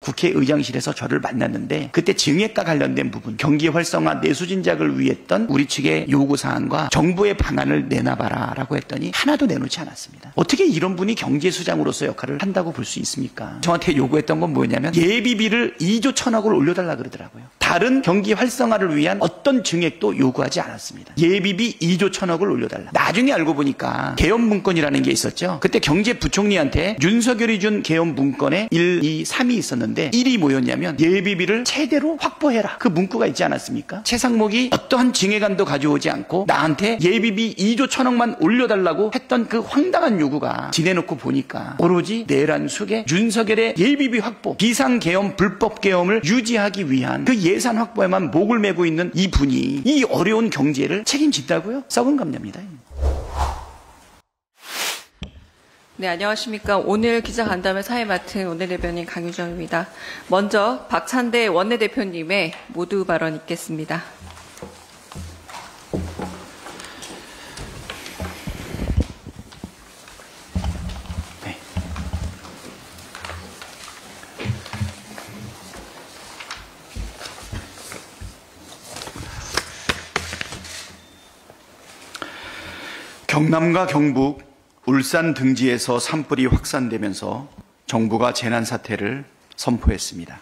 국회의장실에서 저를 만났는데 그때 증액과 관련된 부분, 경기 활성화 내수진작을 위해 했던 우리 측의 요구사항과 정부의 방안을 내놔봐라 라고 했더니 하나도 내놓지 않았습니다. 어떻게 이런 분이 경제수장으로서 역할을 한다고 볼 수 있습니까? 저한테 요구했던 건 뭐냐면 예비비를 2조 1천억을 올려달라 그러더라고요. 다른 경기 활성화를 위한 어떤 증액도 요구하지 않았습니다. 예비비 2조 1천억을 올려달라. 나중에 알고 보니까 계엄문건이라는 게 있었죠. 그때 경제부총리한테 윤석열이 준 계엄문건에 1, 2, 3이 있었는데 1이 뭐였냐면 예비비를 최대로 확보해라. 그 문구가 있지 않았습니까? 최상목이 어떠한 증액안도 가져오지 않고 나한테 예비비 2조 1천억만 올려달라고 했던 그 황당한 요구가 지내놓고 보니까 오로지 내란 속에 윤석열의 예비비 확보, 비상계엄, 불법계엄을 유지하기 위한 그 예산 확보에만 목을 메고 있는 이 분이 이 어려운 경제를 책임진다고요? 썩은 감자입니다. 네, 안녕하십니까. 오늘 기자간담회 사회 맡은 원내대변인 강유정입니다. 먼저 박찬대 원내대표님의 모두 발언 있겠습니다. 네. 경남과 경북, 울산 등지에서 산불이 확산되면서 정부가 재난사태를 선포했습니다.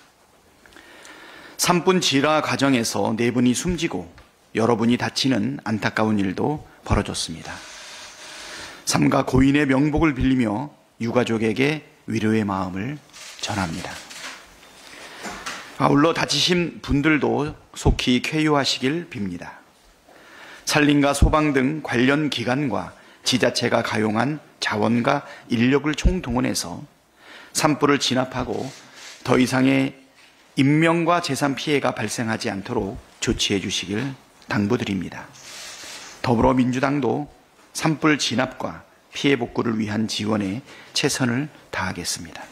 산불 진화 과정에서 4분이 숨지고 여러분이 다치는 안타까운 일도 벌어졌습니다. 삼가 고인의 명복을 빌리며 유가족에게 위로의 마음을 전합니다. 아울러 다치신 분들도 속히 쾌유하시길 빕니다. 산림과 소방 등 관련 기관과 지자체가 가용한 자원과 인력을 총동원해서 산불을 진압하고 더 이상의 인명과 재산 피해가 발생하지 않도록 조치해 주시길 당부드립니다. 더불어민주당도 산불 진압과 피해 복구를 위한 지원에 최선을 다하겠습니다.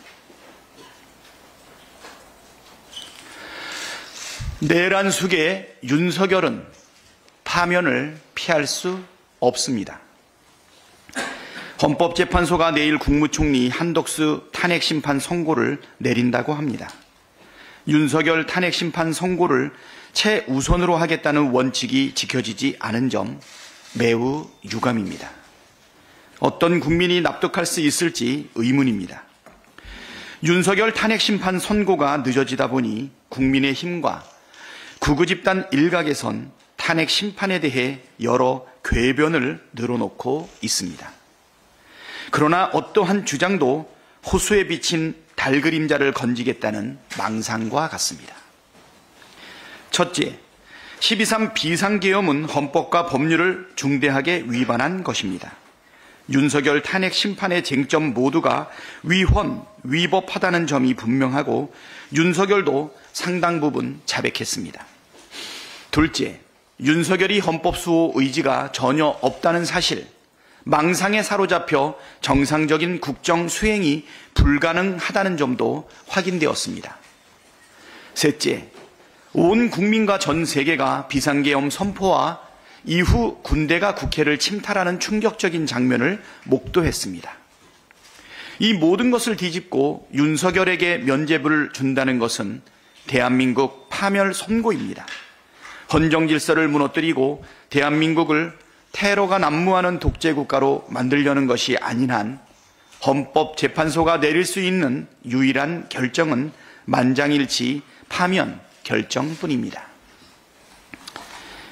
내란 속에 윤석열은 파면을 피할 수 없습니다. 헌법재판소가 내일 국무총리 한덕수 탄핵심판 선고를 내린다고 합니다. 윤석열 탄핵심판 선고를 최우선으로 하겠다는 원칙이 지켜지지 않은 점 매우 유감입니다. 어떤 국민이 납득할 수 있을지 의문입니다. 윤석열 탄핵심판 선고가 늦어지다 보니 국민의힘과 구구집단 일각에선 탄핵심판에 대해 여러 궤변을 늘어놓고 있습니다. 그러나 어떠한 주장도 호수에 비친 달그림자를 건지겠다는 망상과 같습니다. 첫째, 12.3 비상계엄은 헌법과 법률을 중대하게 위반한 것입니다. 윤석열 탄핵 심판의 쟁점 모두가 위법하다는 점이 분명하고 윤석열도 상당 부분 자백했습니다. 둘째, 윤석열이 헌법수호 의지가 전혀 없다는 사실, 망상에 사로잡혀 정상적인 국정 수행이 불가능하다는 점도 확인되었습니다. 셋째, 온 국민과 전 세계가 비상계엄 선포와 이후 군대가 국회를 침탈하는 충격적인 장면을 목도했습니다. 이 모든 것을 뒤집고 윤석열에게 면죄부를 준다는 것은 대한민국 파멸 선고입니다. 헌정 질서를 무너뜨리고 대한민국을 테러가 난무하는 독재국가로 만들려는 것이 아닌 한 헌법재판소가 내릴 수 있는 유일한 결정은 만장일치 파면 결정뿐입니다.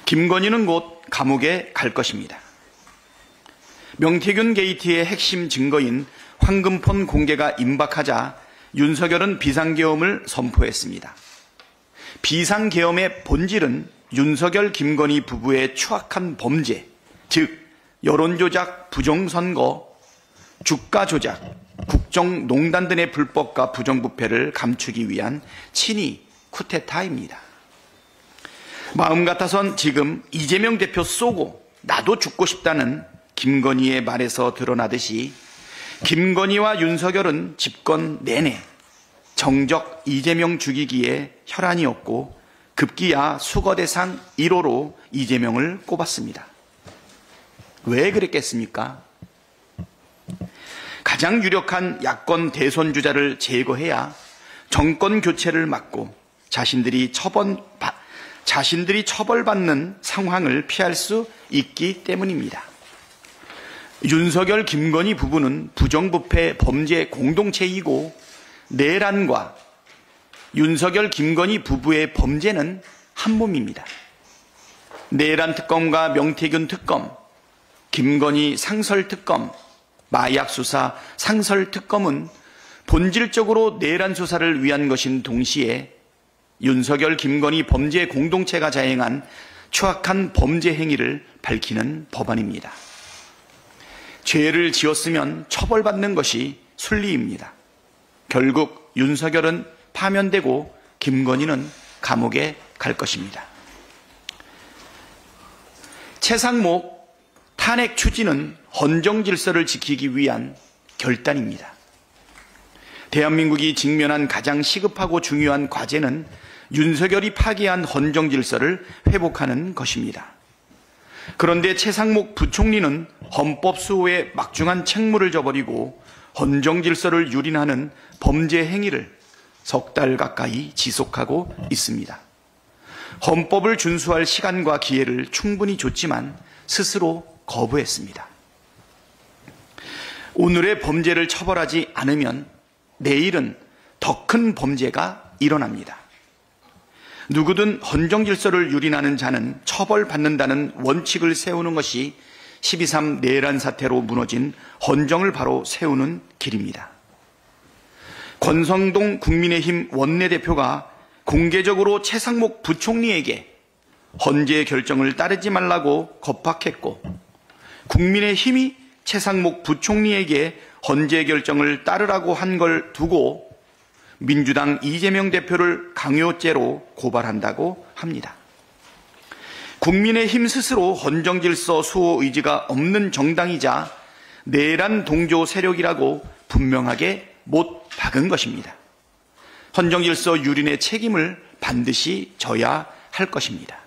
김건희는 곧 감옥에 갈 것입니다. 명태균 게이트의 핵심 증거인 황금폰 공개가 임박하자 윤석열은 비상계엄을 선포했습니다. 비상계엄의 본질은 윤석열, 김건희 부부의 추악한 범죄, 즉 여론조작, 부정선거, 주가조작, 국정농단 등의 불법과 부정부패를 감추기 위한 친위 쿠데타입니다. 마음 같아선 지금 이재명 대표 쏘고 나도 죽고 싶다는 김건희의 말에서 드러나듯이 김건희와 윤석열은 집권 내내 정적 이재명 죽이기에 혈안이었고 급기야 수거대상 1호로 이재명을 꼽았습니다. 왜 그랬겠습니까? 가장 유력한 야권 대선 주자를 제거해야 정권 교체를 막고 자신들이 처벌받는 상황을 피할 수 있기 때문입니다. 윤석열, 김건희 부부는 부정부패 범죄 공동체이고 내란과 윤석열, 김건희 부부의 범죄는 한 몸입니다. 내란 특검과 명태균 특검, 김건희 상설 특검, 마약 수사 상설 특검은 본질적으로 내란 수사를 위한 것인 동시에 윤석열, 김건희 범죄 공동체가 자행한 추악한 범죄 행위를 밝히는 법안입니다. 죄를 지었으면 처벌받는 것이 순리입니다. 결국 윤석열은 파면되고 김건희는 감옥에 갈 것입니다. 최상목 탄핵 추진은 헌정 질서를 지키기 위한 결단입니다. 대한민국이 직면한 가장 시급하고 중요한 과제는 윤석열이 파기한 헌정 질서를 회복하는 것입니다. 그런데 최상목 부총리는 헌법 수호에 막중한 책무를 져버리고 헌정 질서를 유린하는 범죄 행위를 석 달 가까이 지속하고 있습니다. 헌법을 준수할 시간과 기회를 충분히 줬지만 스스로 거부했습니다. 오늘의 범죄를 처벌하지 않으면 내일은 더 큰 범죄가 일어납니다. 누구든 헌정 질서를 유린하는 자는 처벌받는다는 원칙을 세우는 것이 12.3 내란 사태로 무너진 헌정을 바로 세우는 길입니다. 권성동 국민의힘 원내대표가 공개적으로 최상목 부총리에게 헌재 결정을 따르지 말라고 겁박했고, 국민의힘이 최상목 부총리에게 헌재 결정을 따르라고 한 걸 두고 민주당 이재명 대표를 강요죄로 고발한다고 합니다. 국민의힘 스스로 헌정질서 수호 의지가 없는 정당이자 내란 동조 세력이라고 분명하게 못 박은 것입니다. 헌정질서 유린의 책임을 반드시 져야 할 것입니다.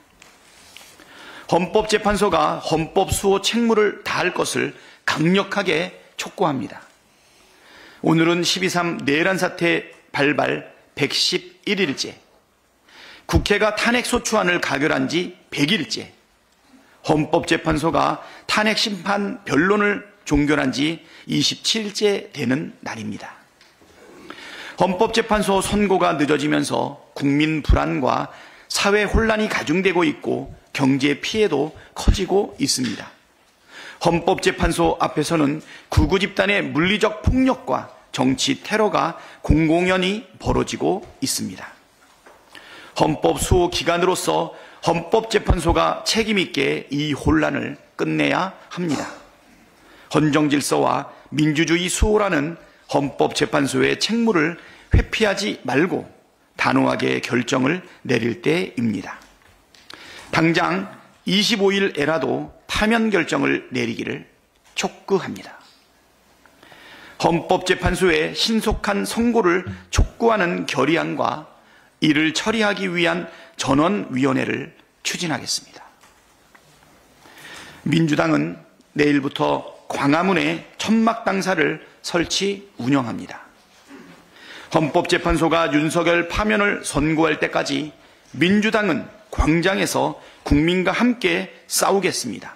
헌법재판소가 헌법 수호 책무를 다할 것을 강력하게 촉구합니다. 오늘은 12.3 내란 사태 발발 111일째, 국회가 탄핵소추안을 가결한 지 100일째, 헌법재판소가 탄핵심판 변론을 종결한 지 27일째 되는 날입니다. 헌법재판소 선고가 늦어지면서 국민 불안과 사회 혼란이 가중되고 있고 경제 피해도 커지고 있습니다. 헌법재판소 앞에서는 극우 집단의 물리적 폭력과 정치 테러가 공공연히 벌어지고 있습니다. 헌법 수호 기관으로서 헌법재판소가 책임있게 이 혼란을 끝내야 합니다. 헌정질서와 민주주의 수호라는 헌법재판소의 책무를 회피하지 말고 단호하게 결정을 내릴 때입니다. 당장 25일에라도 파면 결정을 내리기를 촉구합니다. 헌법재판소의 신속한 선고를 촉구하는 결의안과 이를 처리하기 위한 전원위원회를 추진하겠습니다. 민주당은 내일부터 광화문에 천막당사를 설치 운영합니다. 헌법재판소가 윤석열 파면을 선고할 때까지 민주당은 광장에서 국민과 함께 싸우겠습니다.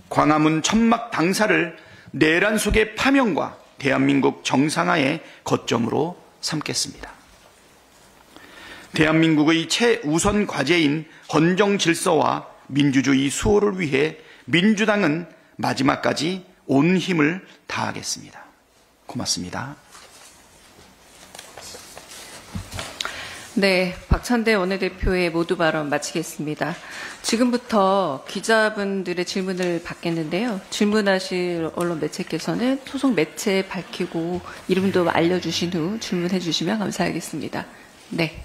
광화문 천막당사를 내란 속의 파면과 대한민국 정상화의 거점으로 삼겠습니다. 대한민국의 최우선 과제인 헌정 질서와 민주주의 수호를 위해 민주당은 마지막까지 온 힘을 다하겠습니다. 고맙습니다. 네, 박찬대 원내대표의 모두 발언 마치겠습니다. 지금부터 기자분들의 질문을 받겠는데요. 질문하실 언론 매체께서는 소속 매체 밝히고 이름도 알려주신 후 질문해 주시면 감사하겠습니다. 네.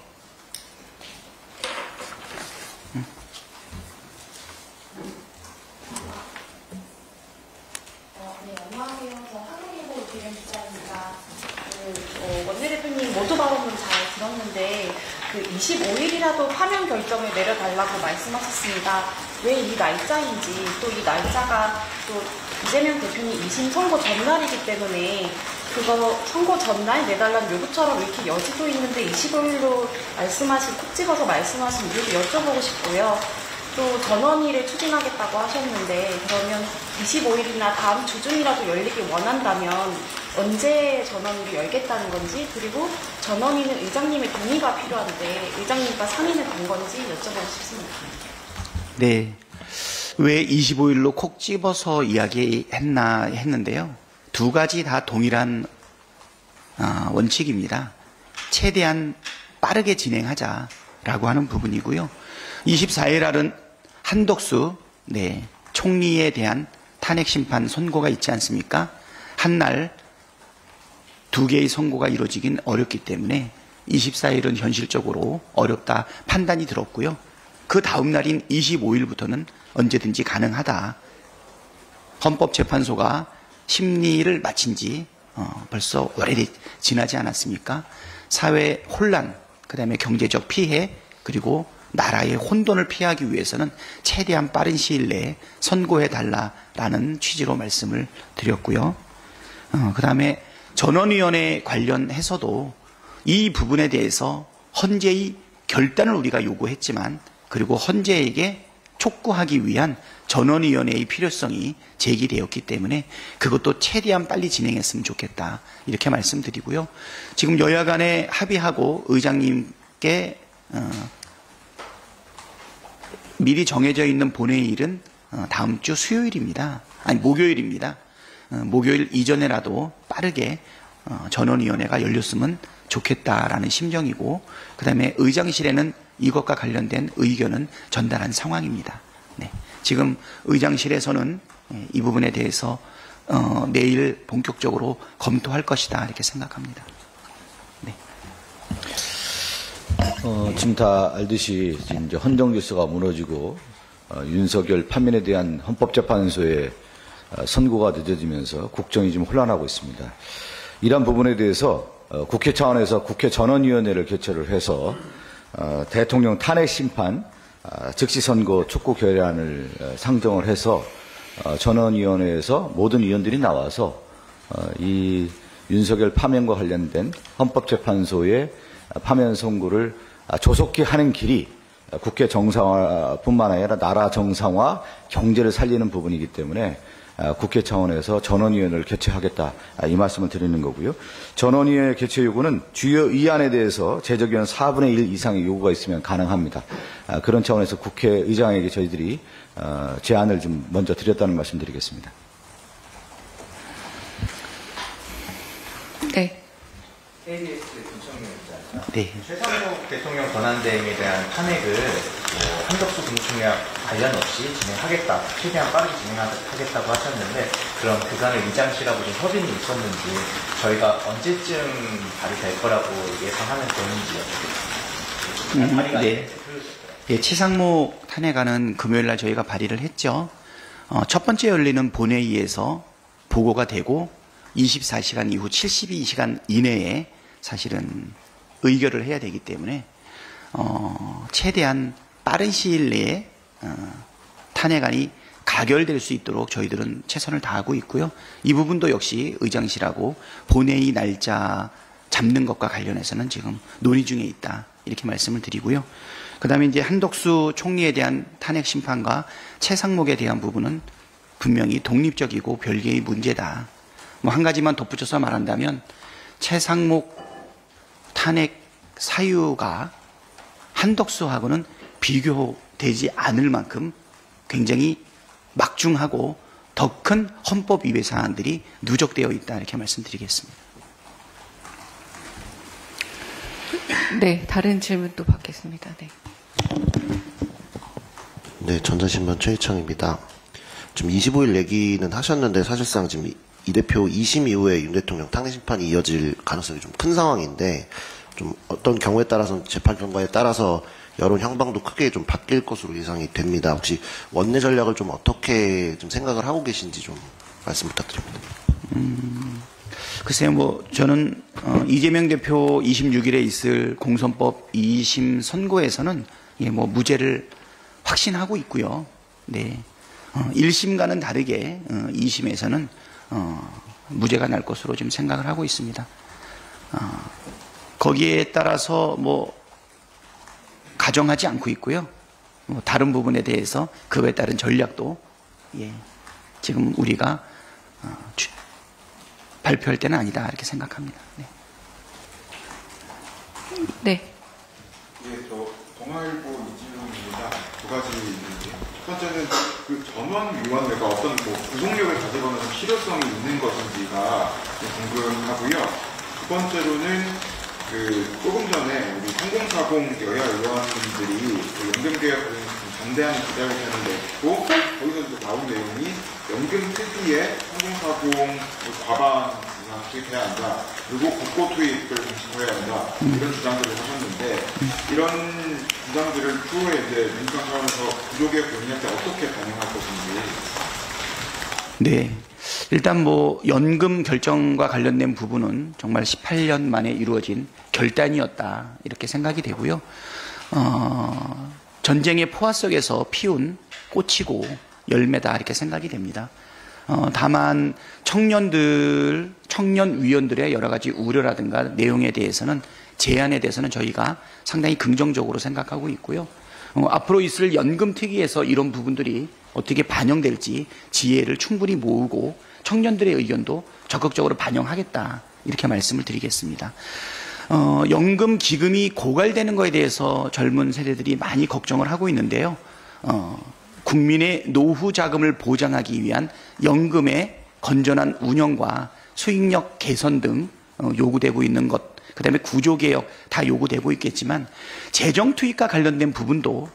원내대표님 모두 발언은 잘 들었는데 25일이라도 파면 결정을 내려달라고 말씀하셨습니다. 왜 이 날짜인지, 또 이 날짜가 또 이재명 대표님 2심 선고 전날이기 때문에 그거 선거 전날 내달라는 요구처럼 이렇게 여지도 있는데 25일로 콕 집어서 말씀하신 이유도 여쭤보고 싶고요. 또 전원위를 추진하겠다고 하셨는데 그러면 25일이나 다음 주 중이라도 열리길 원한다면 언제 전원위를 열겠다는 건지, 그리고 전원위는 의장님의 동의가 필요한데 의장님과 상의는 된 건지 여쭤보고 싶습니다. 네. 왜 25일로 콕 집어서 이야기했나 했는데요. 두 가지 다 동일한 원칙입니다. 최대한 빠르게 진행하자라고 하는 부분이고요. 24일 한덕수 총리에 대한 탄핵 심판 선고가 있지 않습니까? 한날 두 개의 선고가 이루어지긴 어렵기 때문에 24일은 현실적으로 어렵다 판단이 들었고요. 그 다음 날인 25일부터는 언제든지 가능하다. 헌법재판소가 심리를 마친 지 벌써 오래되지 지나지 않았습니까? 사회 혼란, 그다음에 경제적 피해, 그리고 나라의 혼돈을 피하기 위해서는 최대한 빠른 시일 내에 선고해달라라는 취지로 말씀을 드렸고요. 그다음에 전원위원회 관련해서도 이 부분에 대해서 헌재의 결단을 우리가 요구했지만, 그리고 헌재에게 촉구하기 위한 전원위원회의 필요성이 제기되었기 때문에 그것도 최대한 빨리 진행했으면 좋겠다, 이렇게 말씀드리고요. 지금 여야 간에 합의하고 의장님께 미리 정해져 있는 본회의일은 다음 주 수요일입니다. 아니, 목요일입니다. 목요일 이전에라도 빠르게 전원위원회가 열렸으면 좋겠다라는 심정이고, 그 다음에 의장실에는 이것과 관련된 의견은 전달한 상황입니다. 네. 지금 의장실에서는 이 부분에 대해서 내일 본격적으로 검토할 것이다, 이렇게 생각합니다. 네. 지금 다 알듯이 이제 헌정 질서가 무너지고 윤석열 파면에 대한 헌법재판소의 선고가 늦어지면서 국정이 좀 혼란하고 있습니다. 이러한 부분에 대해서 국회 차원에서 국회 전원위원회를 개최를 해서 대통령 탄핵 심판 즉시 선고 촉구 결의안을 상정을 해서 전원위원회에서 모든 위원들이 나와서 이 윤석열 파면과 관련된 헌법재판소의 파면 선고를 조속히 하는 길이 국회 정상화뿐만 아니라 나라 정상화, 경제를 살리는 부분이기 때문에 국회 차원에서 전원위원회를 개최하겠다, 이 말씀을 드리는 거고요. 전원위원회 개최 요구는 주요 의안에 대해서 제적의원 4분의 1 이상의 요구가 있으면 가능합니다. 그런 차원에서 국회의장에게 저희들이 제안을 좀 먼저 드렸다는 말씀 드리겠습니다. 네. KBS 김청룡입니다. 네. 최상목 대통령 권한대행에 대한 탄핵을 한덕수 국무총리와 관련 없이 진행하겠다, 최대한 빠르게 진행하겠다고 하셨는데, 그럼 그간의 의장실하고 좀 협의는 있었는지, 저희가 언제쯤 발의될 거라고 예상하면 되는지요? 네. 예, 최상목 탄핵안은 금요일날 저희가 발의를 했죠. 첫 번째 열리는 본회의에서 보고가 되고 24시간 이후 72시간 이내에 사실은 의결을 해야 되기 때문에 최대한 빠른 시일 내에 탄핵안이 가결될 수 있도록 저희들은 최선을 다하고 있고요. 이 부분도 역시 의장실하고 본회의 날짜 잡는 것과 관련해서는 지금 논의 중에 있다, 이렇게 말씀을 드리고요. 그 다음에 이제 한덕수 총리에 대한 탄핵 심판과 최상목에 대한 부분은 분명히 독립적이고 별개의 문제다. 뭐 한 가지만 덧붙여서 말한다면, 최상목 탄핵 사유가 한덕수하고는 비교되지 않을 만큼 굉장히 막중하고 더 큰 헌법 위배 사안들이 누적되어 있다, 이렇게 말씀드리겠습니다. 네, 다른 질문 또 받겠습니다. 네. 네, 전자신문 최희창입니다. 지금 25일 얘기는 하셨는데 사실상 지금 이 대표 2심 이후에 윤 대통령 탄핵 심판이 이어질 가능성이 좀 큰 상황인데, 좀 어떤 경우에 따라서 재판 결과에 따라서 여론 향방도 크게 좀 바뀔 것으로 예상이 됩니다. 혹시 원내 전략을 좀 어떻게 좀 생각을 하고 계신지 좀 말씀 부탁드립니다. 글쎄요, 뭐 저는 이재명 대표 26일에 있을 공선법 2심 선고에서는 뭐 무죄를 확신하고 있고요. 네, 1심과는 다르게 2심에서는 무죄가 날 것으로 지금 생각을 하고 있습니다. 거기에 따라서 뭐 가정하지 않고 있고요. 뭐 다른 부분에 대해서 그에 따른 전략도 지금 우리가 발표할 때는 아니다 이렇게 생각합니다. 네. 네. 저 동아일보 이진웅입니다. 두 가지 있는데, 첫 번째는 그 전원위원회가 어떤 뭐 구속력을 가지거나 좀 실효성이 있는 것인지가 궁금하고요. 두 번째로는 그 조금 전에 우리 3040 여야 의원님들이 그 연금개혁에 반대하는 기자회견을 냈고, 거기서 나온 내용이 연금 특위에 3040 과반 투입해야 한다. 그리고 국고 투입을 공식화해야 한다. 이런 주장들을 하셨는데, 이런 주장들을 추후에 이제 민주당 차원에서 구조개혁 논의할 때 어떻게 반영할 것인지. 네. 일단 뭐 연금 결정과 관련된 부분은 정말 18년 만에 이루어진 결단이었다 이렇게 생각이 되고요. 전쟁의 포화 속에서 피운 꽃이고 열매다 이렇게 생각이 됩니다. 다만 청년위원들의 여러 가지 우려라든가 내용에 대해서는 제안에 대해서는 저희가 상당히 긍정적으로 생각하고 있고요. 앞으로 있을 연금특위에서 이런 부분들이 어떻게 반영될지 지혜를 충분히 모으고 청년들의 의견도 적극적으로 반영하겠다 이렇게 말씀을 드리겠습니다. 연금 기금이 고갈되는 것에 대해서 젊은 세대들이 많이 걱정을 하고 있는데요. 국민의 노후 자금을 보장하기 위한 연금의 건전한 운영과 수익력 개선 등 요구되고 있는 것, 그 다음에 구조개혁 다 요구되고 있겠지만 재정 투입과 관련된 부분도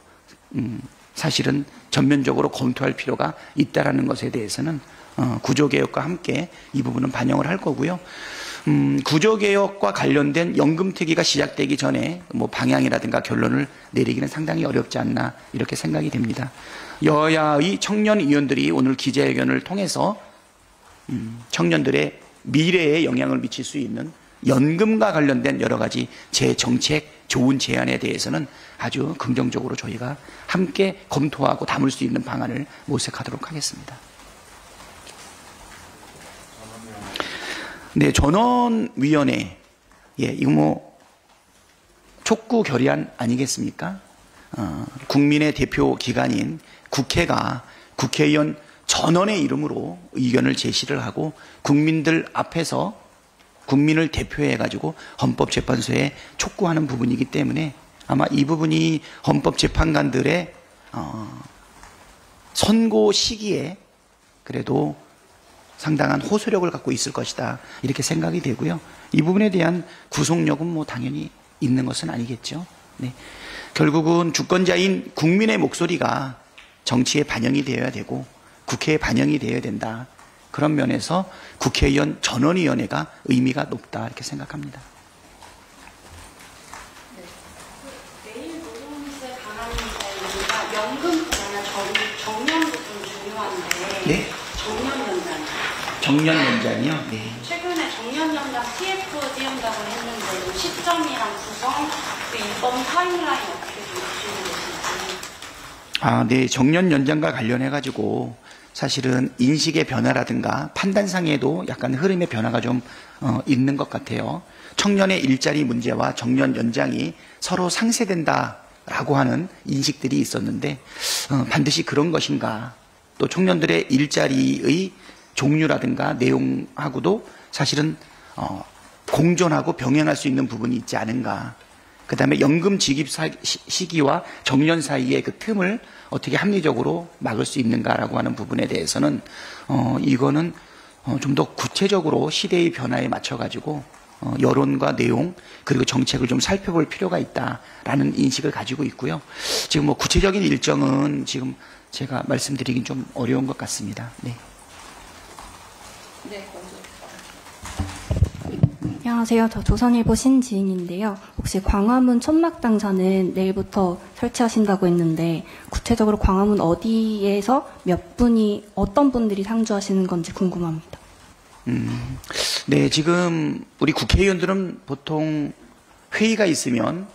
사실은 전면적으로 검토할 필요가 있다라는 것에 대해서는 구조개혁과 함께 이 부분은 반영을 할 거고요. 구조개혁과 관련된 연금특위가 시작되기 전에 뭐 방향이라든가 결론을 내리기는 상당히 어렵지 않나 이렇게 생각이 됩니다. 여야의 청년위원들이 오늘 기자회견을 통해서 청년들의 미래에 영향을 미칠 수 있는 연금과 관련된 여러 가지 재정책 좋은 제안에 대해서는 아주 긍정적으로 저희가 함께 검토하고 담을 수 있는 방안을 모색하도록 하겠습니다. 네, 전원위원회. 이거 뭐 촉구 결의안 아니겠습니까? 국민의 대표 기관인 국회가 국회의원 전원의 이름으로 의견을 제시를 하고 국민들 앞에서 국민을 대표해가지고 헌법재판소에 촉구하는 부분이기 때문에 아마 이 부분이 헌법재판관들의 선고 시기에 그래도 상당한 호소력을 갖고 있을 것이다 이렇게 생각이 되고요. 이 부분에 대한 구속력은 뭐 당연히 있는 것은 아니겠죠. 네. 결국은 주권자인 국민의 목소리가 정치에 반영이 되어야 되고 국회에 반영이 되어야 된다. 그런 면에서 국회의원 전원위원회가 의미가 높다 이렇게 생각합니다. 내일 노동세 강화입니다. 연금보다는 정년도 좀 중요한데. 네? 정년 연장이요? 네. 최근에 정년 연장 TF 띄운다고 했는데 시점이랑 구성, 이번 타임라인 어떻게 보시는 것인지. 네. 정년 연장과 관련해가지고 사실은 인식의 변화라든가 판단상에도 약간 흐름의 변화가 좀 있는 것 같아요. 청년의 일자리 문제와 정년 연장이 서로 상쇄된다라고 하는 인식들이 있었는데 반드시 그런 것인가. 또 청년들의 일자리의 종류라든가 내용하고도 사실은 공존하고 병행할 수 있는 부분이 있지 않은가. 그 다음에 연금 지급 시기와 정년 사이의 그 틈을 어떻게 합리적으로 막을 수 있는가라고 하는 부분에 대해서는 이거는 좀 더 구체적으로 시대의 변화에 맞춰가지고 여론과 내용 그리고 정책을 좀 살펴볼 필요가 있다라는 인식을 가지고 있고요. 지금 뭐 구체적인 일정은 지금 제가 말씀드리긴 좀 어려운 것 같습니다. 네. 네, 안녕하세요. 저 조선일보 신지인인데요. 혹시 광화문 천막당사는 내일부터 설치하신다고 했는데 구체적으로 광화문 어디에서 몇 분이 어떤 분들이 상주하시는 건지 궁금합니다. 네, 지금 우리 국회의원들은 보통 회의가 있으면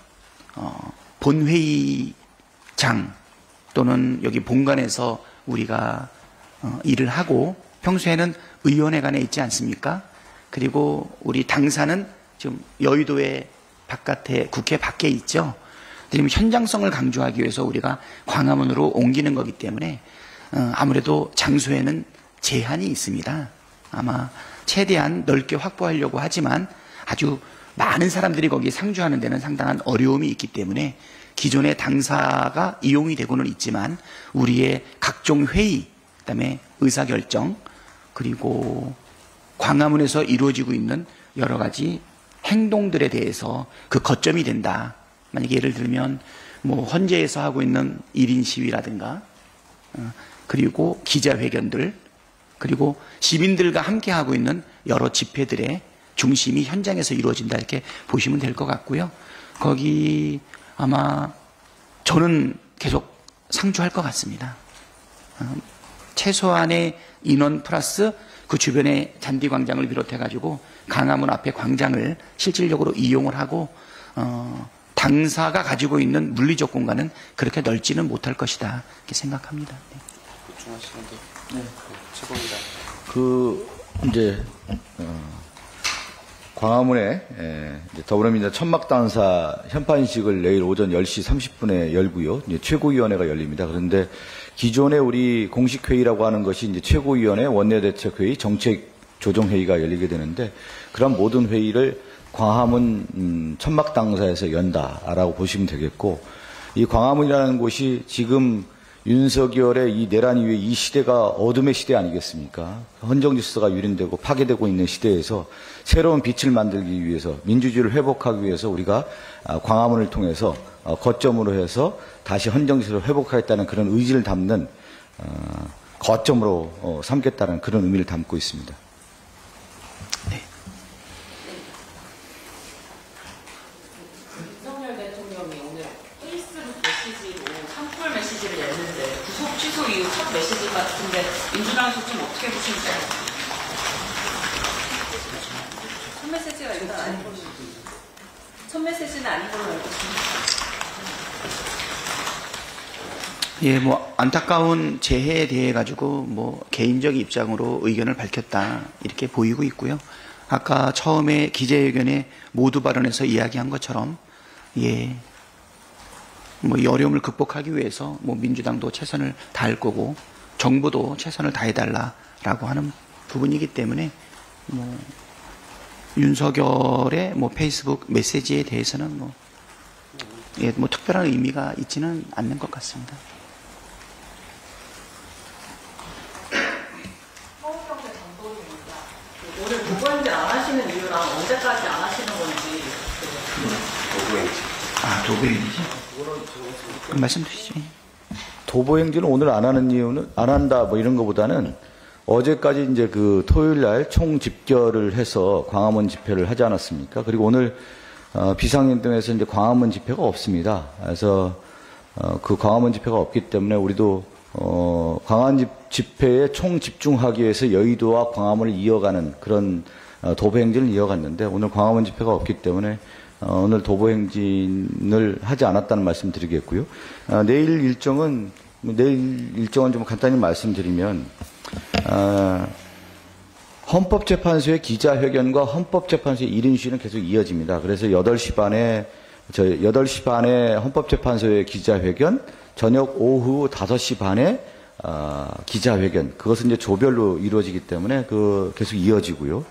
본회의장 또는 여기 본관에서 우리가 일을 하고 평소에는 의원회관에 있지 않습니까? 그리고 우리 당사는 지금 여의도의 바깥에 국회 밖에 있죠. 지금 현장성을 강조하기 위해서 우리가 광화문으로 옮기는 거기 때문에 아무래도 장소에는 제한이 있습니다. 아마 최대한 넓게 확보하려고 하지만 아주 많은 사람들이 거기에 상주하는 데는 상당한 어려움이 있기 때문에 기존의 당사가 이용이 되고는 있지만 우리의 각종 회의, 그다음에 의사결정, 그리고 광화문에서 이루어지고 있는 여러 가지 행동들에 대해서 그 거점이 된다. 만약에 예를 들면 뭐 헌재에서 하고 있는 1인 시위라든가 그리고 기자회견들, 그리고 시민들과 함께 하고 있는 여러 집회들의 중심이 현장에서 이루어진다, 이렇게 보시면 될 것 같고요. 거기 아마 저는 계속 상주할 것 같습니다. 최소한의 인원 플러스 그 주변의 잔디광장을 비롯해가지고 광화문 앞에 광장을 실질적으로 이용을 하고 당사가 가지고 있는 물리적 공간은 그렇게 넓지는 못할 것이다, 이렇게 생각합니다. 네. 보충하시는데, 네, 최고입니다. 이제 광화문에 이제 더불어민주당 천막당사 현판식을 내일 오전 10시 30분에 열고요. 이제 최고위원회가 열립니다. 그런데 기존에 우리 공식회의라고 하는 것이 이제 최고위원회, 원내대책회의, 정책조정회의가 열리게 되는데 그런 모든 회의를 광화문 천막당사에서 연다라고 보시면 되겠고, 이 광화문이라는 곳이 지금 윤석열의 이 내란 이후에 이 시대가 어둠의 시대 아니겠습니까? 헌정질서가 유린되고 파괴되고 있는 시대에서 새로운 빛을 만들기 위해서, 민주주의를 회복하기 위해서 우리가 광화문을 통해서 거점으로 해서 다시 헌정질서를 회복하겠다는 그런 의지를 담는 거점으로 삼겠다는 그런 의미를 담고 있습니다. 네. 윤석열 대통령이 오늘 페이스북 메시지로 산불 메시지를 냈는데 구속 취소 이후 첫 메시지 같은데 민주당에서 좀 어떻게 보십니까? 첫 메시지가 일단 아닌 걸로, 첫 메시지는 아닌 걸로 알고 있습니다. 예, 뭐 안타까운 재해에 대해 가지고 뭐 개인적 입장으로 의견을 밝혔다, 이렇게 보이고 있고요. 아까 처음에 기자회견에 모두 발언에서 이야기한 것처럼, 예, 뭐 이 어려움을 극복하기 위해서 뭐 민주당도 최선을 다할 거고 정부도 최선을 다해달라라고 하는 부분이기 때문에 뭐 윤석열의 뭐 페이스북 메시지에 대해서는 뭐, 예, 뭐 특별한 의미가 있지는 않는 것 같습니다. 오늘 도보행진 안 하시는 이유랑 언제까지 안 하시는 건지. 도보행진. 아, 도보행진이지? 그 말씀 드시죠. 도보행진을 오늘 안 하는 이유는, 안 한다 뭐 이런 것보다는 어제까지 이제 그 토요일 날 총 집결을 해서 광화문 집회를 하지 않았습니까? 그리고 오늘 비상행동에서 이제 광화문 집회가 없습니다. 그래서 그 광화문 집회가 없기 때문에 우리도 광화문 집회에 총 집중하기 위해서 여의도와 광화문을 이어가는 그런 도보행진을 이어갔는데 오늘 광화문 집회가 없기 때문에 오늘 도보행진을 하지 않았다는 말씀 드리겠고요. 내일 일정은 좀 간단히 말씀드리면, 헌법재판소의 기자회견과 헌법재판소의 1인 시위는 계속 이어집니다. 그래서 8시 반에 헌법재판소의 기자회견, 저녁 오후 5시 반에 기자회견, 그것은 이제 조별로 이루어지기 때문에 계속 이어지고요.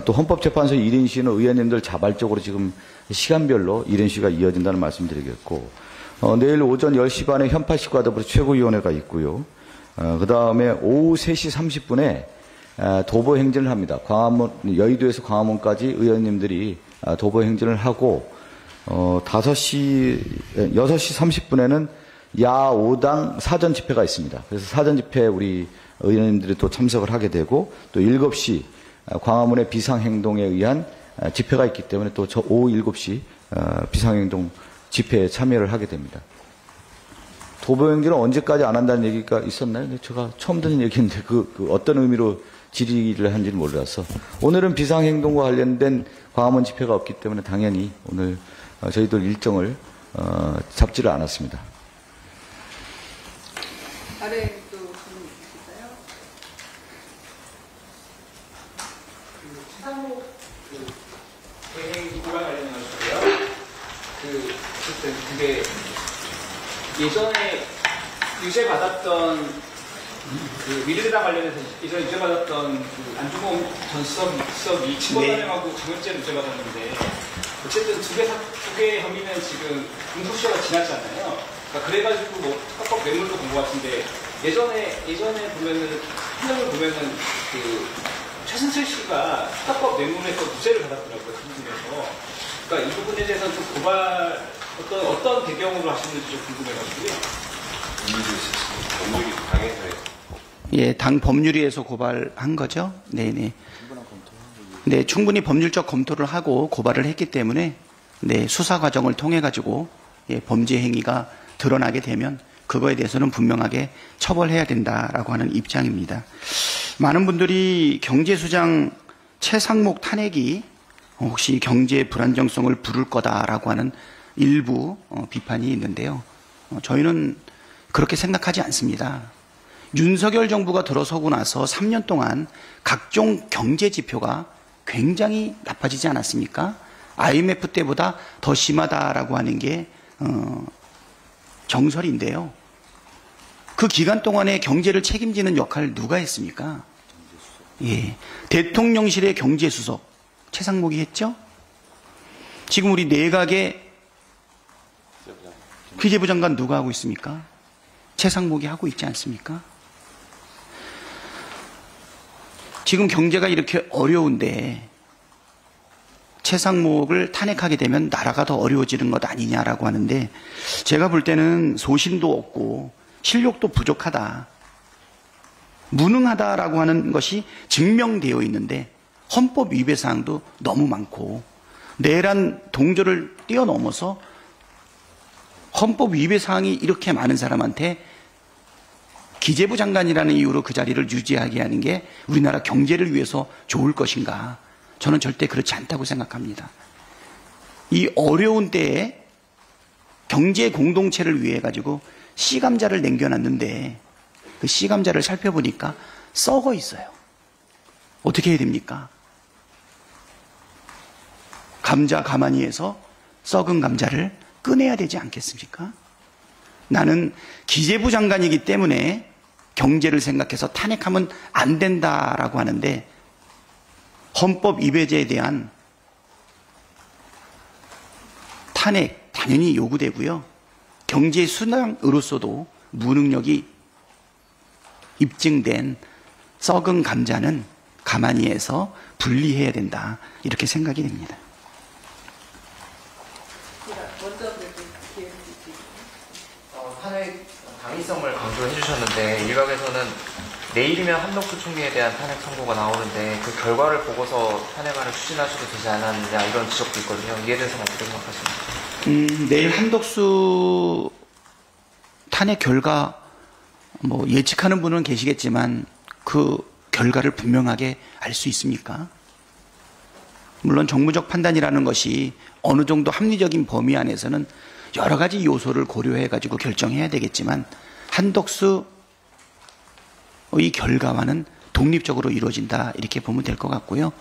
또 헌법재판소 1인 시위는 의원님들 자발적으로 지금 시간별로 1인 시위가 이어진다는 말씀 드리겠고, 내일 오전 10시 반에 현판식과 더불어 최고위원회가 있고요. 그 다음에 오후 3시 30분에 도보행진을 합니다. 여의도에서 광화문까지 의원님들이 도보행진을 하고, 6시 30분에는 야5당 사전 집회가 있습니다. 그래서 사전 집회에 우리 의원님들이 또 참석을 하게 되고, 또 7시 광화문의 비상행동에 의한 집회가 있기 때문에 또 오후 7시 비상행동 집회에 참여를 하게 됩니다. 도보행진은 언제까지 안 한다는 얘기가 있었나요? 제가 처음 듣는 얘기인데 그 어떤 의미로 질의를 한지는 몰라서. 오늘은 비상행동과 관련된 광화문 집회가 없기 때문에 당연히 오늘 저희들 일정을 잡지를 않았습니다. 아래 또 질문 있으실까요? 어쨌든 그게 예전에 유죄받았던 그 미래대당 관련해서 예전에 유죄받았던 그 안중근 전 수석이 친권남용하고 강요죄로 유죄받았는데 어쨌든 두 개 혐의는 지금 공소시효가 지났잖아요. 그러니까 그래가지고 뭐 합법 뇌물도 본 것 같은데 예전에 보면은 판결을 보면은 그 최순실 씨가 합법 뇌물에서 무죄를 받았더라고요. 판결에서. 그러니까 이 부분에 대해서 좀 고발 어떤 배경으로 하시는지 좀 궁금해가지고요. 법률이 당해서 예, 당 법률위에서 고발한 거죠. 네네. 네, 충분히 법률적 검토를 하고 고발을 했기 때문에 네, 수사 과정을 통해 가지고 예, 범죄 행위가 드러나게 되면 그거에 대해서는 분명하게 처벌해야 된다라고 하는 입장입니다. 많은 분들이 경제수장 최상목 탄핵이 혹시 경제 불안정성을 부를 거다라고 하는 일부 비판이 있는데요. 저희는 그렇게 생각하지 않습니다. 윤석열 정부가 들어서고 나서 3년 동안 각종 경제 지표가 굉장히 나빠지지 않았습니까? IMF 때보다 더 심하다라고 하는 게 정설인데요. 그 기간 동안에 경제를 책임지는 역할을 누가 했습니까? 예, 대통령실의 경제수석 최상목이 했죠? 지금 우리 내각의 기재부 장관 누가 하고 있습니까? 최상목이 하고 있지 않습니까? 지금 경제가 이렇게 어려운데 최상목을 탄핵하게 되면 나라가 더 어려워지는 것 아니냐라고 하는데 제가 볼 때는 소신도 없고 실력도 부족하다. 무능하다라고 하는 것이 증명되어 있는데 헌법 위배 사항도 너무 많고 내란 동조를 뛰어넘어서 헌법 위배 사항이 이렇게 많은 사람한테 기재부 장관이라는 이유로 그 자리를 유지하게 하는 게 우리나라 경제를 위해서 좋을 것인가? 저는 절대 그렇지 않다고 생각합니다. 이 어려운 때에 경제 공동체를 위해 가지고 씨감자를 남겨놨는데 그 씨감자를 살펴보니까 썩어 있어요. 어떻게 해야 됩니까? 감자 가만히 해서 썩은 감자를 꺼내야 되지 않겠습니까? 나는 기재부 장관이기 때문에 경제를 생각해서 탄핵하면 안 된다라고 하는데 헌법 위배죄에 대한 탄핵 당연히 요구되고요. 경제 수당으로서도 무능력이 입증된 썩은 감자는 가만히 해서 분리해야 된다. 이렇게 생각이 됩니다. 탄핵 당위성을 강조해 주셨는데 일각에서는 내일이면 한덕수 총리에 대한 탄핵 선고가 나오는데 그 결과를 보고서 탄핵안을 추진하셔도 되지 않았느냐 이런 지적도 있거든요. 이에 대해서는 어떻게 생각하십니까? 내일 한덕수 탄핵 결과 뭐 예측하는 분은 계시겠지만 그 결과를 분명하게 알 수 있습니까? 물론 정무적 판단이라는 것이 어느 정도 합리적인 범위 안에서는 여러 가지 요소를 고려해 가지고 결정해야 되겠지만 한덕수의 결과와는 독립적으로 이루어진다 이렇게 보면 될 것 같고요.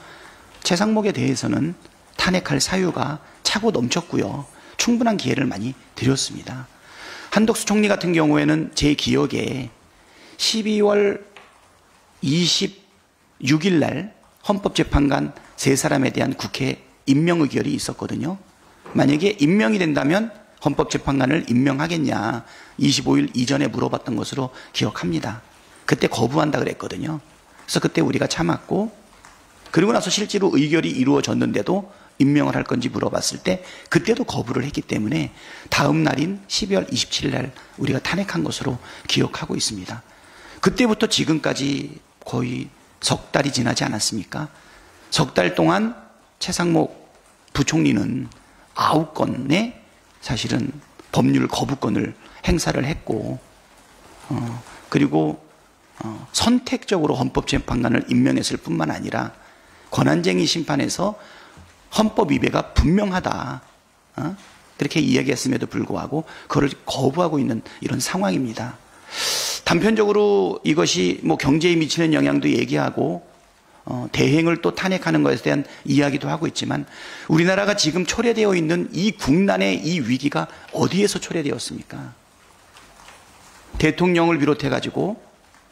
최상목에 대해서는 탄핵할 사유가 차고 넘쳤고요. 충분한 기회를 많이 드렸습니다. 한덕수 총리 같은 경우에는 제 기억에 12월 26일 날 헌법재판관 3사람에 대한 국회 임명 의결이 있었거든요. 만약에 임명이 된다면 헌법재판관을 임명하겠냐 25일 이전에 물어봤던 것으로 기억합니다. 그때 거부한다 그랬거든요. 그래서 그때 우리가 참았고 그리고 나서 실제로 의결이 이루어졌는데도 임명을 할 건지 물어봤을 때 그때도 거부를 했기 때문에 다음 날인 12월 27일 날 우리가 탄핵한 것으로 기억하고 있습니다. 그때부터 지금까지 거의 석 달이 지나지 않았습니까? 석 달 동안 최상목 부총리는 9건의 사실은 법률 거부권을 행사를 했고 그리고 선택적으로 헌법재판관을 임명했을 뿐만 아니라 권한쟁의 심판에서 헌법 위배가 분명하다 그렇게 이야기했음에도 불구하고 그걸 거부하고 있는 이런 상황입니다. 단편적으로 이것이 뭐 경제에 미치는 영향도 얘기하고 대행을 또 탄핵하는 것에 대한 이야기도 하고 있지만 우리나라가 지금 초래되어 있는 이 국난의 이 위기가 어디에서 초래되었습니까? 대통령을 비롯해 가지고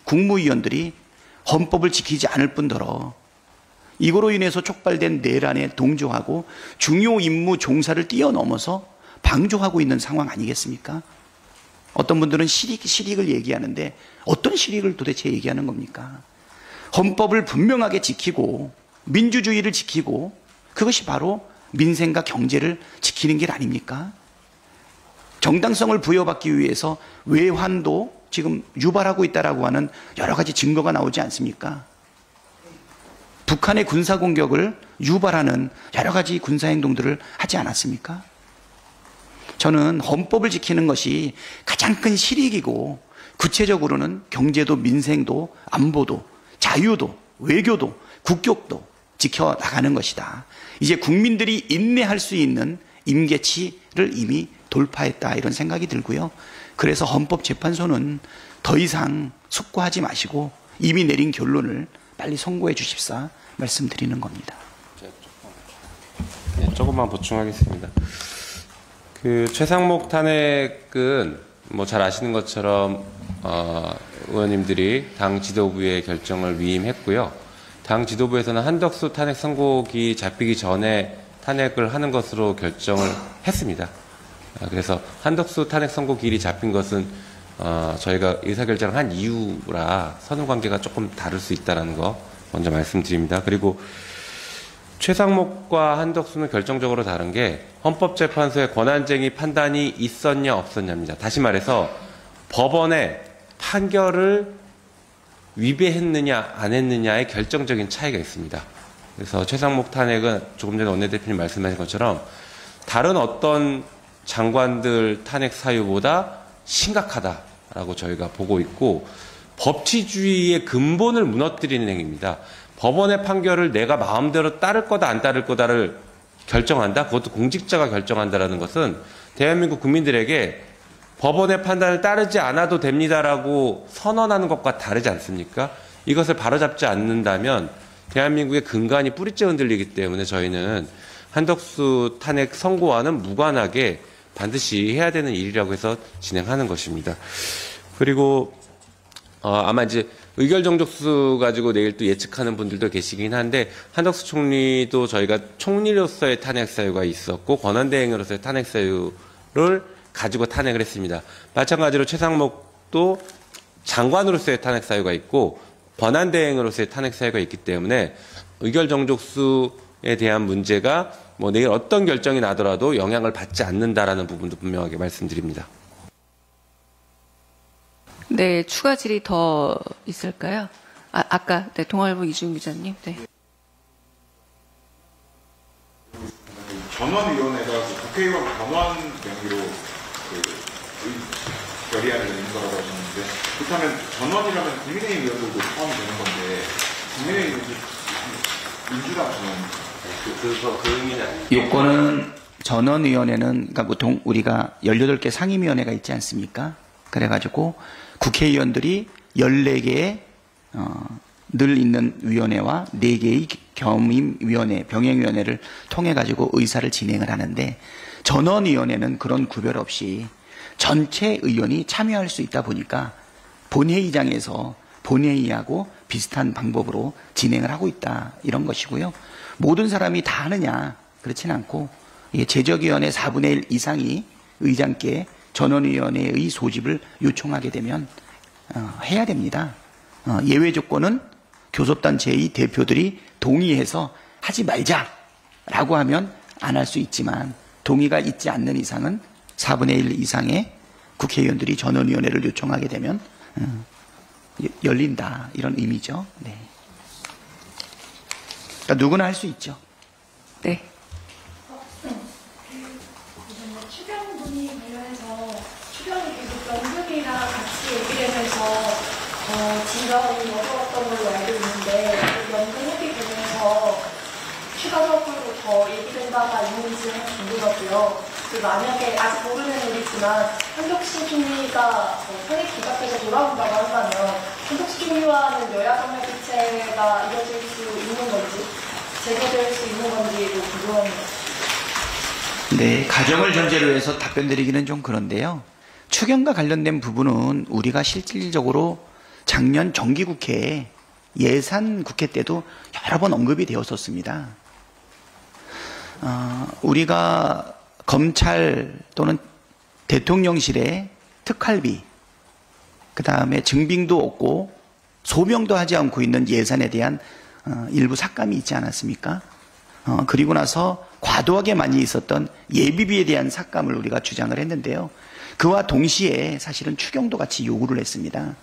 국무위원들이 헌법을 지키지 않을 뿐더러 이거로 인해서 촉발된 내란에 동조하고 중요 임무 종사를 뛰어넘어서 방조하고 있는 상황 아니겠습니까? 어떤 분들은 실익을 얘기하는데 어떤 실익을 도대체 얘기하는 겁니까? 헌법을 분명하게 지키고 민주주의를 지키고 그것이 바로 민생과 경제를 지키는 길 아닙니까? 정당성을 부여받기 위해서 외환도 지금 유발하고 있다라고 하는 여러 가지 증거가 나오지 않습니까? 북한의 군사 공격을 유발하는 여러 가지 군사 행동들을 하지 않았습니까? 저는 헌법을 지키는 것이 가장 큰 실익이고 구체적으로는 경제도 민생도 안보도 자유도 외교도 국격도 지켜나가는 것이다. 이제 국민들이 인내할 수 있는 임계치를 이미 돌파했다 이런 생각이 들고요. 그래서 헌법재판소는 더 이상 숙고하지 마시고 이미 내린 결론을 빨리 선고해 주십사 말씀드리는 겁니다. 네, 조금만 보충하겠습니다. 그 최상목 탄핵은 뭐 잘 아시는 것처럼 의원님들이 당 지도부의 결정을 위임했고요. 당 지도부에서는 한덕수 탄핵 선고기 잡히기 전에 탄핵을 하는 것으로 결정을 했습니다. 그래서 한덕수 탄핵 선고기일이 잡힌 것은 저희가 의사결정을 한 이유라 선후관계가 조금 다를 수 있다는 거 먼저 말씀드립니다. 그리고 최상목과 한덕수는 결정적으로 다른 게 헌법재판소의 권한쟁의 판단이 있었냐 없었냐입니다. 다시 말해서 법원의 판결을 위배했느냐 안 했느냐의 결정적인 차이가 있습니다. 그래서 최상목 탄핵은 조금 전에 원내대표님 말씀하신 것처럼 다른 어떤 장관들 탄핵 사유보다 심각하다라고 저희가 보고 있고 법치주의의 근본을 무너뜨리는 행위입니다. 법원의 판결을 내가 마음대로 따를 거다 안 따를 거다를 결정한다? 그것도 공직자가 결정한다라는 것은 대한민국 국민들에게 법원의 판단을 따르지 않아도 됩니다라고 선언하는 것과 다르지 않습니까? 이것을 바로잡지 않는다면 대한민국의 근간이 뿌리째 흔들리기 때문에 저희는 한덕수 탄핵 선고와는 무관하게 반드시 해야 되는 일이라고 해서 진행하는 것입니다. 그리고 아마 이제 의결 정족수 가지고 내일 또 예측하는 분들도 계시긴 한데 한덕수 총리도 저희가 총리로서의 탄핵 사유가 있었고 권한대행으로서의 탄핵 사유를 가지고 탄핵을 했습니다. 마찬가지로 최상목도 장관으로서의 탄핵 사유가 있고 권한대행으로서의 탄핵 사유가 있기 때문에 의결 정족수에 대한 문제가 뭐 내일 어떤 결정이 나더라도 영향을 받지 않는다라는 부분도 분명하게 말씀드립니다. 네, 추가 질의 더 있을까요? 아까 네, 동아일보 이주영 기자님. 네. 전원위원회가 국회의원 전원 명의로 결의안을 내는 거라고 하셨는데 그렇다면 전원이라면 국민의힘 의원들도 포함이 되는 건데 국민의힘 민주당 전원 그 의미는 아니에요. 요건은 전원위원회는 그러니까 보통 우리가 18개 상임위원회가 있지 않습니까? 그래가지고 국회의원들이 14개의 늘 있는 위원회와 4개의 겸임위원회, 병행위원회를 통해가지고 의사를 진행을 하는데 전원위원회는 그런 구별 없이 전체 의원이 참여할 수 있다 보니까 본회의장에서 본회의하고 비슷한 방법으로 진행을 하고 있다 이런 것이고요. 모든 사람이 다 하느냐 그렇지는 않고 제적위원회 4분의 1 이상이 의장께 전원위원회의 소집을 요청하게 되면 해야 됩니다. 예외 조건은 교섭단체의 대표들이 동의해서 하지 말자라고 하면 안 할 수 있지만 동의가 있지 않는 이상은 4분의 1 이상의 국회의원들이 전원위원회를 요청하게 되면 열린다 이런 의미죠. 네. 그러니까 누구나 할 수 있죠. 네. 추경분이 관련해서 추경이 계속 연금이랑 같이 얘기되면서 지원이 어려웠던 걸로 알고 있는데 연금 회피되면서 추가 적으로 더 얘기된 바가 있는지 궁금하고요. 만약에 아직 모르는 우리 하셨지만 한덕수 총리가 탄핵 기각돼서 돌아온다고 한다면 한덕수 총리와는 여야 정례 교체가 이뤄질 수 있는 건지 재개될 수 있는 건지도 궁금합니다. 네, 가정을 전제로 해서 답변드리기는 좀 그런데요. 추경과 관련된 부분은 우리가 실질적으로 작년 정기국회 예산국회 때도 여러 번 언급이 되었었습니다. 우리가 검찰 또는 대통령실에 특활비, 그 다음에 증빙도 없고 소명도 하지 않고 있는 예산에 대한 일부 삭감이 있지 않았습니까? 그리고 나서 과도하게 많이 있었던 예비비에 대한 삭감을 우리가 주장을 했는데요. 그와 동시에 사실은 추경도 같이 요구를 했습니다.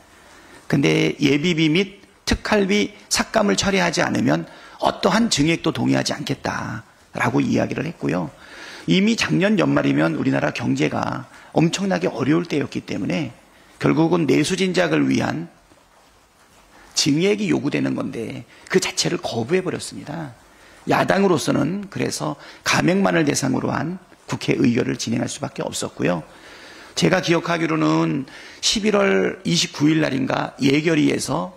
근데 예비비 및 특활비 삭감을 처리하지 않으면 어떠한 증액도 동의하지 않겠다라고 이야기를 했고요. 이미 작년 연말이면 우리나라 경제가 엄청나게 어려울 때였기 때문에 결국은 내수진작을 위한 증액이 요구되는 건데 그 자체를 거부해버렸습니다. 야당으로서는 그래서 감액만을 대상으로 한 국회 의결을 진행할 수밖에 없었고요. 제가 기억하기로는 11월 29일 날인가 예결위에서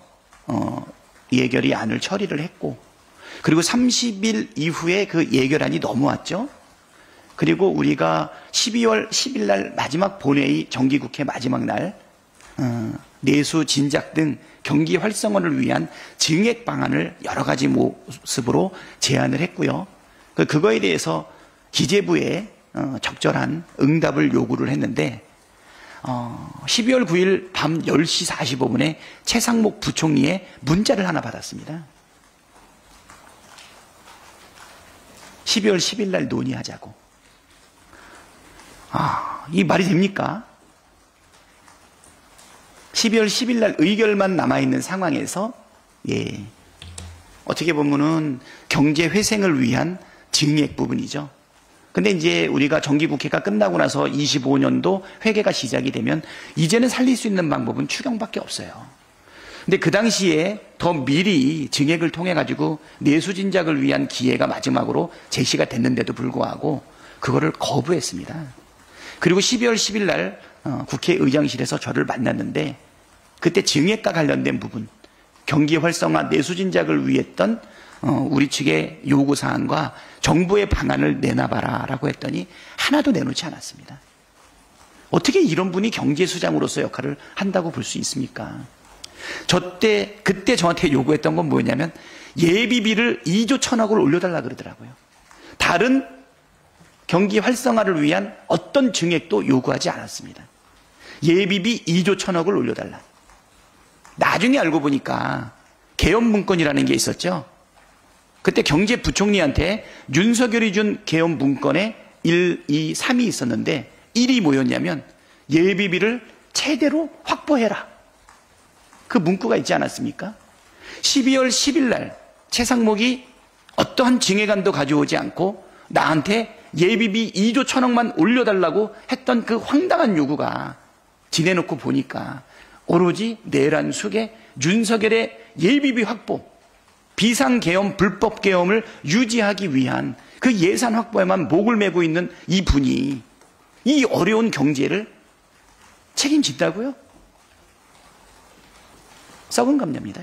예결위 안을 처리를 했고, 그리고 30일 이후에 그 예결안이 넘어왔죠. 그리고 우리가 12월 10일 날 마지막 본회의 정기국회 마지막 날 내수 진작 등 경기 활성화를 위한 증액 방안을 여러 가지 모습으로 제안을 했고요. 그거에 대해서 기재부에 적절한 응답을 요구를 했는데 12월 9일 밤 10시 45분에 최상목 부총리의 문자를 하나 받았습니다. 12월 10일 날 논의하자고. 이 말이 됩니까? 12월 10일 날 의결만 남아있는 상황에서 어떻게 보면은 경제 회생을 위한 증액 부분이죠. 근데 이제 우리가 정기국회가 끝나고 나서 25년도 회계가 시작이 되면 이제는 살릴 수 있는 방법은 추경밖에 없어요. 근데 그 당시에 더 미리 증액을 통해 가지고 내수진작을 위한 기회가 마지막으로 제시가 됐는데도 불구하고 그거를 거부했습니다. 그리고 12월 10일 날 국회의장실에서 저를 만났는데 그때 증액과 관련된 부분, 경기 활성화 내수진작을 위했던 우리 측의 요구사항과 정부의 방안을 내놔봐라 라고 했더니 하나도 내놓지 않았습니다. 어떻게 이런 분이 경제수장으로서 역할을 한다고 볼 수 있습니까? 그때 저한테 요구했던 건 뭐였냐면 예비비를 2조 1천억을 올려달라 그러더라고요. 다른 경기 활성화를 위한 어떤 증액도 요구하지 않았습니다. 예비비 2조 1천억을 올려달라. 나중에 알고 보니까 개헌문건이라는 게 있었죠. 그때 경제부총리한테 윤석열이 준 개헌문건에 1, 2, 3이 있었는데 1이 뭐였냐면 예비비를 최대로 확보해라. 그 문구가 있지 않았습니까? 12월 10일 날 최상목이 어떠한 증액안도 가져오지 않고 나한테 예비비 2조 1천억만 올려달라고 했던 그 황당한 요구가 지내놓고 보니까 오로지 내란 속에 윤석열의 예비비 확보, 비상계엄, 불법계엄을 유지하기 위한 그 예산 확보에만 목을 메고 있는 이 분이 이 어려운 경제를 책임진다고요? 썩은 감자입니다.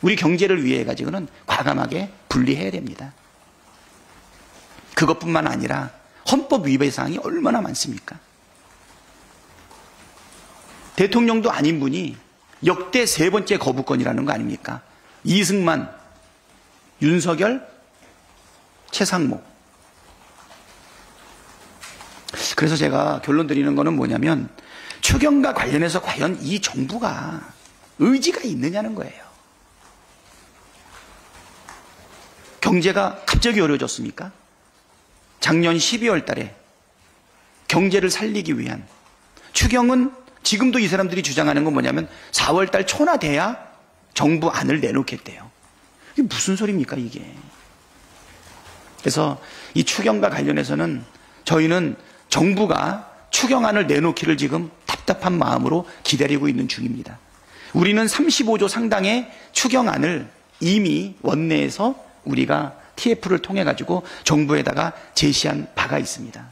우리 경제를 위해 가지고는 과감하게 분리해야 됩니다. 그것뿐만 아니라 헌법 위배 사항이 얼마나 많습니까? 대통령도 아닌 분이 역대 3번째 거부권이라는 거 아닙니까? 이승만, 윤석열, 최상목. 그래서 제가 결론 드리는 거는 뭐냐면 추경과 관련해서 과연 이 정부가 의지가 있느냐는 거예요. 경제가 갑자기 어려워졌습니까? 작년 12월 달에 경제를 살리기 위한 추경은 지금도 이 사람들이 주장하는 건 뭐냐면 4월 달 초나 돼야 정부 안을 내놓겠대요. 이게 무슨 소리입니까 이게. 그래서 이 추경과 관련해서는 저희는 정부가 추경안을 내놓기를 지금 답답한 마음으로 기다리고 있는 중입니다. 우리는 35조 상당의 추경안을 이미 원내에서 우리가 TF를 통해 가지고 정부에다가 제시한 바가 있습니다.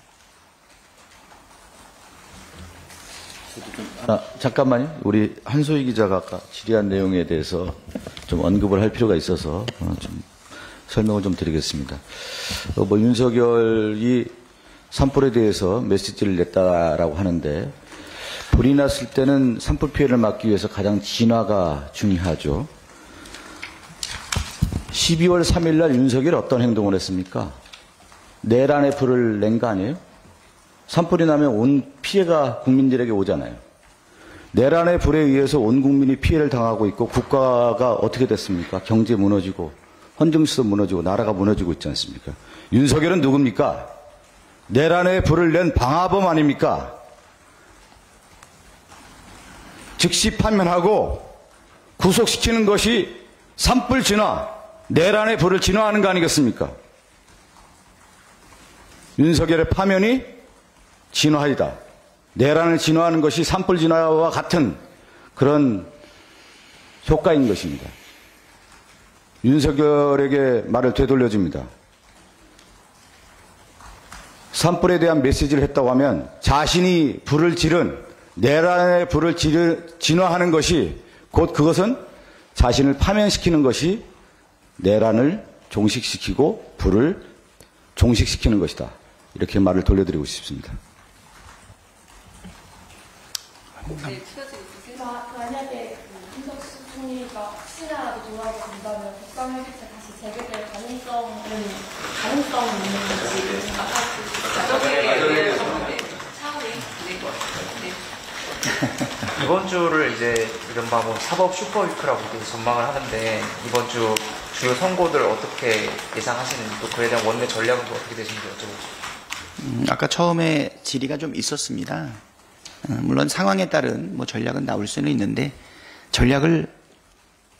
잠깐만요. 우리 한소희 기자가 아까 질의한 내용에 대해서 좀 언급을 할 필요가 있어서 좀 설명을 좀 드리겠습니다. 윤석열이 산불에 대해서 메시지를 냈다라고 하는데, 불이 났을 때는 산불 피해를 막기 위해서 가장 진화가 중요하죠. 12월 3일 날 윤석열이 어떤 행동을 했습니까? 내란에 불을 낸 거 아니에요? 산불이 나면 온 피해가 국민들에게 오잖아요. 내란의 불에 의해서 온 국민이 피해를 당하고 있고 국가가 어떻게 됐습니까? 경제 무너지고 헌정시도 무너지고 나라가 무너지고 있지 않습니까? 윤석열은 누굽니까? 내란의 불을 낸 방화범 아닙니까? 즉시 판면하고 구속시키는 것이 산불 진화, 내란의 불을 진화하는 거 아니겠습니까? 윤석열의 파면이 진화이다. 내란을 진화하는 것이 산불 진화와 같은 그런 효과인 것입니다. 윤석열에게 말을 되돌려줍니다. 산불에 대한 메시지를 했다고 하면 자신이 불을 지른, 내란의 불을 진화하는 것이 곧 그것은 자신을 파면시키는 것이 내란을 종식시키고 불을 종식시키는 것이다. 이렇게 말을 돌려드리고 싶습니다. 만약에 한덕수 총리가 혹시나라도 돌아오게 된다면 국감회기체 다시 재개될 가능성은 있는지. 이번 주를 이제 이른바 사법 슈퍼위크라고 전망을 하는데, 이번 주 주요 선고들 어떻게 예상하시는지, 또 그에 대한 원내 전략은 또 어떻게 되시는지 여쭤보죠. 아까 처음에 질의가 좀 있었습니다. 물론 상황에 따른 전략은 나올 수는 있는데,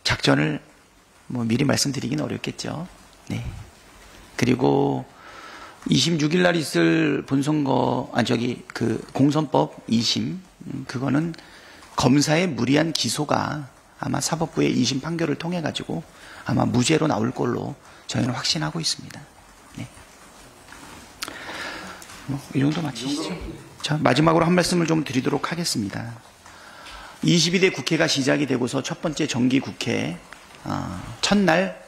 작전을 미리 말씀드리기는 어렵겠죠. 네. 그리고 26일 날 있을 본선거, 공선법 2심, 그거는 검사의 무리한 기소가 아마 사법부의 2심 판결을 통해 가지고 아마 무죄로 나올 걸로 저희는 확신하고 있습니다. 네. 이 정도 마치시죠. 자, 마지막으로 한 말씀을 좀 드리도록 하겠습니다. 22대 국회가 시작이 되고서 첫 번째 정기 국회 첫날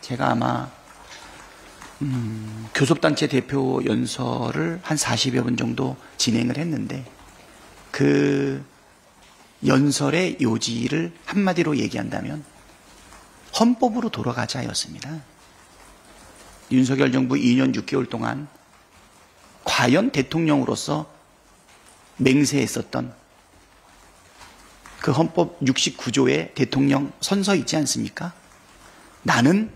제가 아마 교섭단체 대표 연설을 한 40여 분 정도 진행을 했는데, 그 연설의 요지를 한마디로 얘기한다면 헌법으로 돌아가자였습니다. 윤석열 정부 2년 6개월 동안 과연 대통령으로서 맹세했었던 그 헌법 69조의 대통령 선서 있지 않습니까? 나는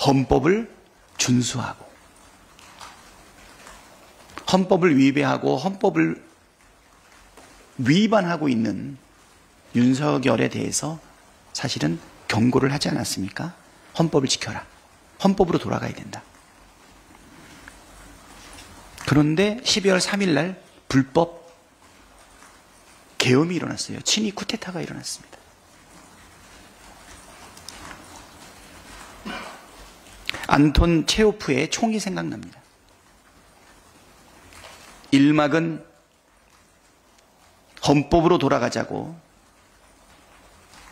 헌법을 준수하고 헌법을 위배하고 헌법을 위반하고 있는 윤석열에 대해서 사실은 경고를 하지 않았습니까? 헌법을 지켜라. 헌법으로 돌아가야 된다. 그런데 12월 3일 날 불법 계엄이 일어났어요. 친위 쿠데타가 일어났습니다. 안톤 체호프의 총이 생각납니다. 1막은 헌법으로 돌아가자고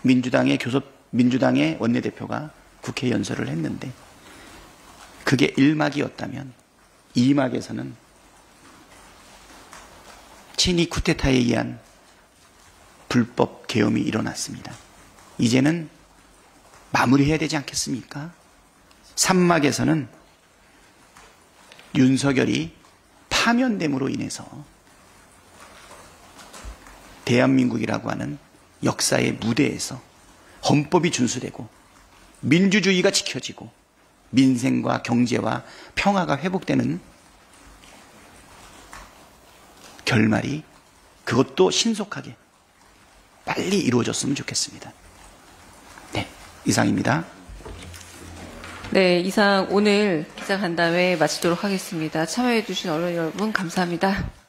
민주당의 원내대표가 국회 연설을 했는데, 그게 1막이었다면 2막에서는 친위 쿠데타에 의한 불법 계엄이 일어났습니다. 이제는 마무리해야 되지 않겠습니까? 3막에서는 윤석열이 파면됨으로 인해서 대한민국이라고 하는 역사의 무대에서 헌법이 준수되고 민주주의가 지켜지고 민생과 경제와 평화가 회복되는 결말이, 그것도 신속하게 빨리 이루어졌으면 좋겠습니다. 네, 이상입니다. 네, 이상 오늘 기자간담회 마치도록 하겠습니다. 참여해 주신 언론 여러분 감사합니다.